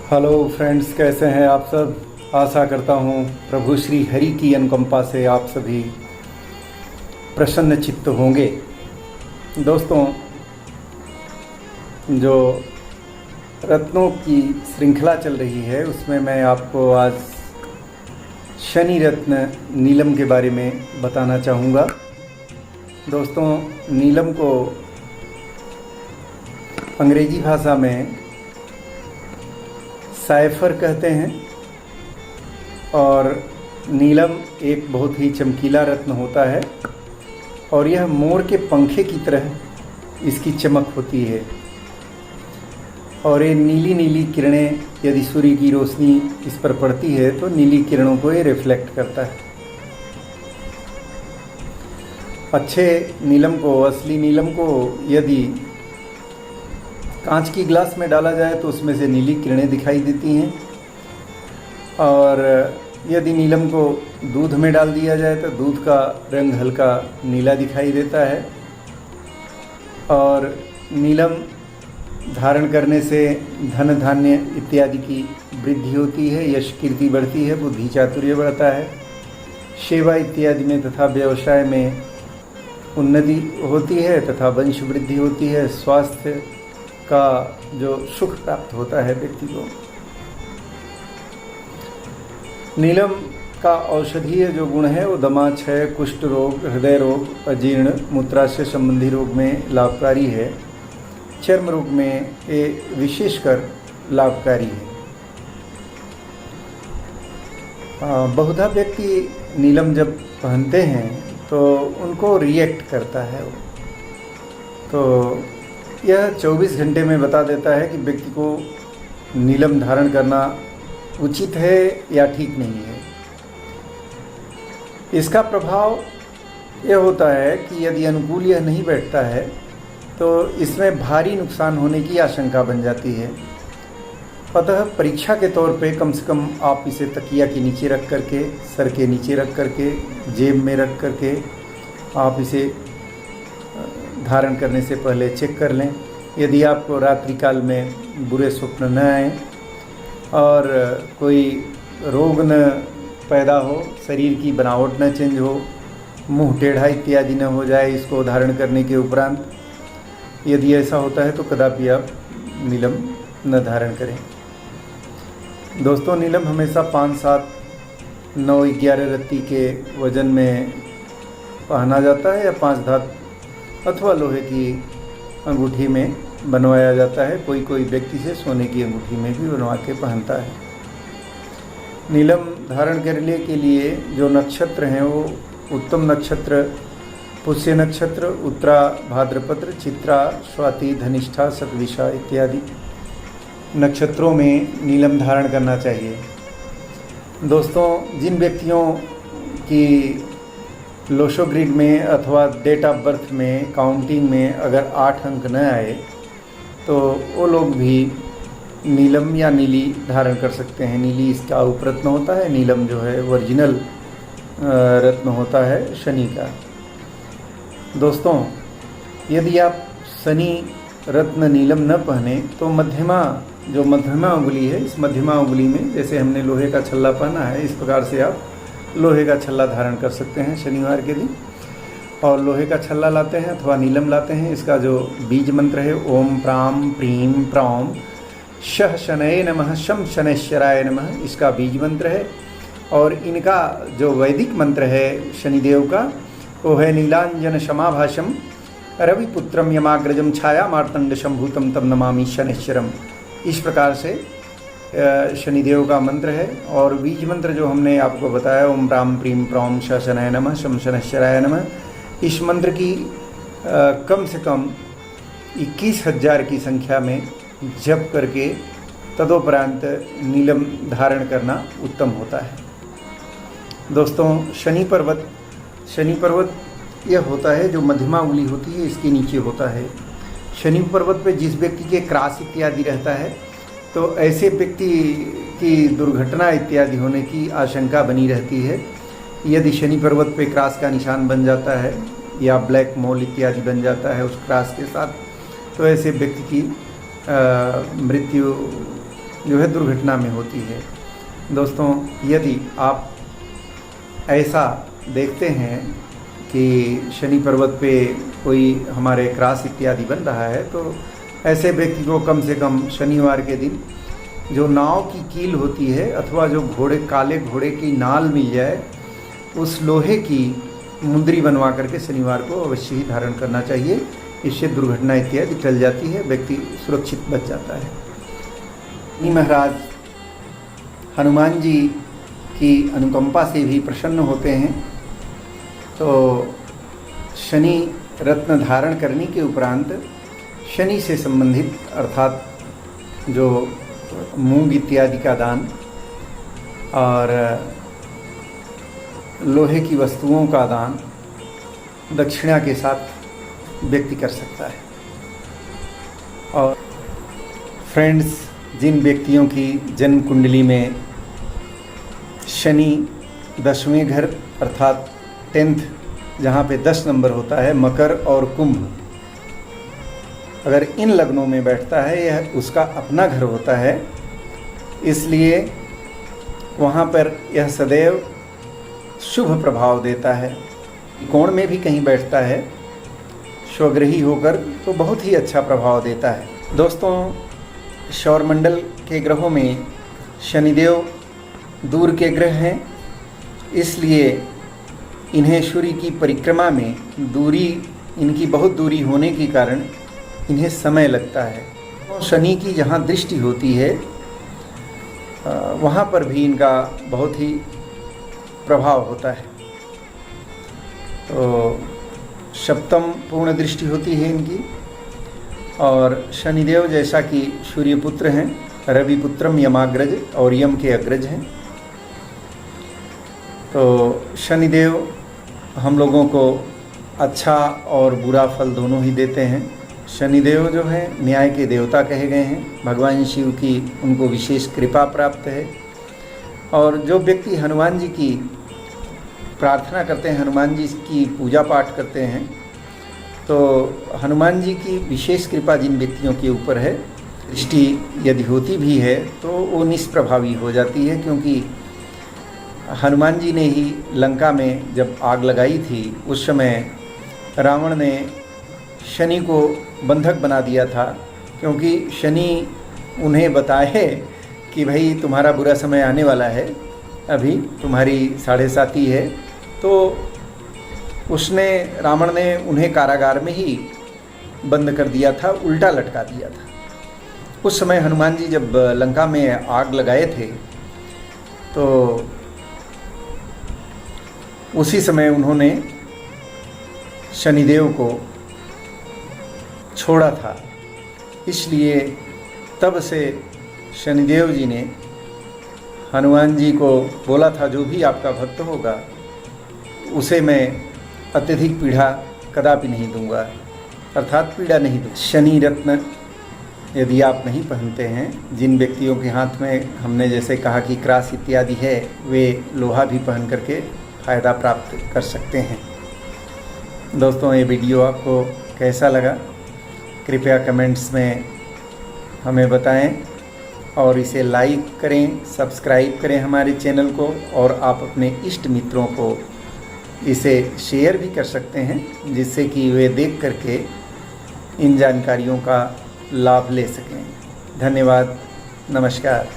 Hello friends, कैसे हैं आप सब। आशा करता हूँ प्रभु श्री हरि की अनुकंपा से आप सभी प्रसन्न चित्त होंगे। दोस्तों, जो रत्नों की श्रृंखला चल रही है उसमें मैं आपको आज शनि रत्न नीलम के बारे में बताना चाहूँगा। दोस्तों, नीलम को अंग्रेजी भाषा में साइफर कहते हैं और नीलम एक बहुत ही चमकीला रत्न होता है और यह मोर के पंखे की तरह इसकी चमक होती है और ये नीली नीली किरणें यदि सूर्य की रोशनी इस पर पड़ती है तो नीली किरणों को ये रिफ्लेक्ट करता है। अच्छे नीलम को, असली नीलम को यदि कांच की गिलास में डाला जाए तो उसमें से नीली किरणें दिखाई देती हैं और यदि नीलम को दूध में डाल दिया जाए तो दूध का रंग हल्का नीला दिखाई देता है। और नीलम धारण करने से धन धान्य इत्यादि की वृद्धि होती है, यश कीर्ति बढ़ती है, बुद्धि चातुर्य बढ़ता है, सेवा इत्यादि में तथा व्यवसाय में उन्नति होती है तथा वंश वृद्धि होती है, स्वास्थ्य का जो सुख प्राप्त होता है व्यक्ति को। नीलम का औषधीय जो गुण है वो दमा, क्षय, कुष्ठ रोग, हृदय रोग, अजीर्ण, मूत्राशय संबंधी रोग में लाभकारी है। चर्म रोग में ये विशेषकर लाभकारी है। बहुधा व्यक्ति नीलम जब पहनते हैं तो उनको रिएक्ट करता है। तो यह 24 घंटे में बता देता है कि व्यक्ति को नीलम धारण करना उचित है या ठीक नहीं है। इसका प्रभाव यह होता है कि यदि अनुकूल यह नहीं बैठता है तो इसमें भारी नुकसान होने की आशंका बन जाती है। अतः परीक्षा के तौर पे कम से कम आप इसे तकिया के नीचे रख करके, सर के नीचे रख करके, जेब में रख करके आप इसे धारण करने से पहले चेक कर लें। यदि आपको रात्रि काल में बुरे स्वप्न न आए और कोई रोग न पैदा हो, शरीर की बनावट न चेंज हो, मुंह टेढ़ा इत्यादि न हो जाए इसको धारण करने के उपरांत, यदि ऐसा होता है तो कदापि आप नीलम न धारण करें। दोस्तों, नीलम हमेशा 5, 7, 9, 11 रत्ती के वजन में पहना जाता है या 5 धातु अथवा लोहे की अंगूठी में बनवाया जाता है। कोई कोई व्यक्ति से सोने की अंगूठी में भी बनवा के पहनता है। नीलम धारण करने के लिए जो नक्षत्र हैं वो उत्तम नक्षत्र पुष्य नक्षत्र, उत्तरा, भाद्रपद, चित्रा, स्वाति, धनिष्ठा, शतभिषा इत्यादि नक्षत्रों में नीलम धारण करना चाहिए। दोस्तों, जिन व्यक्तियों की लोशो ग्रिड में अथवा डेट ऑफ बर्थ में काउंटिंग में अगर 8 अंक न आए तो वो लोग भी नीलम या नीली धारण कर सकते हैं। नीली इसका उपरत्न होता है, नीलम जो है ओरिजिनल रत्न होता है शनि का। दोस्तों, यदि आप शनि रत्न नीलम न पहने तो मध्यमा उंगली है, इस मध्यमा उंगली में जैसे हमने लोहे का छल्ला पहना है इस प्रकार से आप लोहे का छल्ला धारण कर सकते हैं शनिवार के दिन। और लोहे का छल्ला लाते हैं अथवा नीलम लाते हैं, इसका जो बीज मंत्र है ओम प्राम प्रीम प्रौम शह शनये नमः शम शनैश्चराय नमः, इसका बीज मंत्र है। और इनका जो वैदिक मंत्र है शनिदेव का वो है नीलांजन समाभाषम रविपुत्रम यमाग्रजम छाया मार्तंड शंभूतम तम नमामि शनैश्चरम, इस प्रकार से शनिदेव का मंत्र है। और बीज मंत्र जो हमने आपको बताया ओम राम प्रीम प्रौम शनय नमः शम शनैश्चराय नमः, इस मंत्र की कम से कम 21,000 की संख्या में जप करके तदोपरांत नीलम धारण करना उत्तम होता है। दोस्तों, शनि पर्वत यह होता है जो मध्यमा उंगली होती है इसके नीचे होता है। शनि पर्वत पे जिस व्यक्ति के क्रास इत्यादि रहता है तो ऐसे व्यक्ति की दुर्घटना इत्यादि होने की आशंका बनी रहती है। यदि शनि पर्वत पे क्रास का निशान बन जाता है या ब्लैक मोल इत्यादि बन जाता है उस क्रास के साथ, तो ऐसे व्यक्ति की मृत्यु जो है दुर्घटना में होती है। दोस्तों, यदि आप ऐसा देखते हैं कि शनि पर्वत पे कोई हमारे क्रास इत्यादि बन रहा है, तो ऐसे व्यक्ति को कम से कम शनिवार के दिन जो नाव की कील होती है अथवा जो काले घोड़े की नाल मिल जाए, उस लोहे की मुंदरी बनवा करके शनिवार को अवश्य ही धारण करना चाहिए। इससे दुर्घटना इत्यादि टल जाती है, व्यक्ति सुरक्षित बच जाता है। महाराज हनुमान जी की अनुकंपा से भी प्रसन्न होते हैं, तो शनि रत्न धारण करने के उपरांत शनि से संबंधित अर्थात जो मूंग इत्यादि का दान और लोहे की वस्तुओं का दान दक्षिणा के साथ व्यक्ति कर सकता है। और फ्रेंड्स, जिन व्यक्तियों की जन्म कुंडली में शनि 10वें घर अर्थात 10th, जहाँ पे 10 नंबर होता है, मकर और कुंभ, अगर इन लग्नों में बैठता है, यह उसका अपना घर होता है, इसलिए वहाँ पर यह सदैव शुभ प्रभाव देता है। कोण में भी कहीं बैठता है स्वग्रही होकर, तो बहुत ही अच्छा प्रभाव देता है। दोस्तों, सौरमंडल के ग्रहों में शनिदेव दूर के ग्रह हैं, इसलिए इन्हें सूर्य की परिक्रमा में इनकी बहुत दूरी होने के कारण इन्हें समय लगता है। तो शनि की जहाँ दृष्टि होती है वहाँ पर भी इनका बहुत ही प्रभाव होता है। तो सप्तम पूर्ण दृष्टि होती है इनकी, और शनिदेव जैसा कि सूर्यपुत्र हैं, रविपुत्रम यमाग्रज और यम के अग्रज हैं, तो शनिदेव हम लोगों को अच्छा और बुरा फल दोनों ही देते हैं। शनिदेव जो है न्याय के देवता कहे गए हैं, भगवान शिव की उनको विशेष कृपा प्राप्त है। और जो व्यक्ति हनुमान जी की प्रार्थना करते हैं, हनुमान जी की पूजा पाठ करते हैं, तो हनुमान जी की विशेष कृपा जिन व्यक्तियों के ऊपर है, दृष्टि यदि होती भी है तो वो निष्प्रभावी हो जाती है, क्योंकि हनुमान जी ने ही लंका में जब आग लगाई थी, उस समय रावण ने शनि को बंधक बना दिया था, क्योंकि शनि उन्हें बताए कि भाई तुम्हारा बुरा समय आने वाला है, अभी तुम्हारी 7.5 है। तो रावण ने उन्हें कारागार में ही बंद कर दिया था, उल्टा लटका दिया था। उस समय हनुमान जी जब लंका में आग लगाए थे, तो उसी समय उन्होंने शनिदेव को छोड़ा था, इसलिए तब से शनिदेव जी ने हनुमान जी को बोला था, जो भी आपका भक्त होगा उसे मैं अत्यधिक पीड़ा कदापि नहीं दूंगा, अर्थात पीड़ा नहीं दूंगा। शनि रत्न यदि आप नहीं पहनते हैं, जिन व्यक्तियों के हाथ में हमने जैसे कहा कि क्रास इत्यादि है, वे लोहा भी पहन करके फ़ायदा प्राप्त कर सकते हैं। दोस्तों, ये वीडियो आपको कैसा लगा कृपया कमेंट्स में हमें बताएं, और इसे लाइक करें, सब्सक्राइब करें हमारे चैनल को, और आप अपने इष्ट मित्रों को इसे शेयर भी कर सकते हैं, जिससे कि वे देख करके इन जानकारियों का लाभ ले सकें। धन्यवाद, नमस्कार।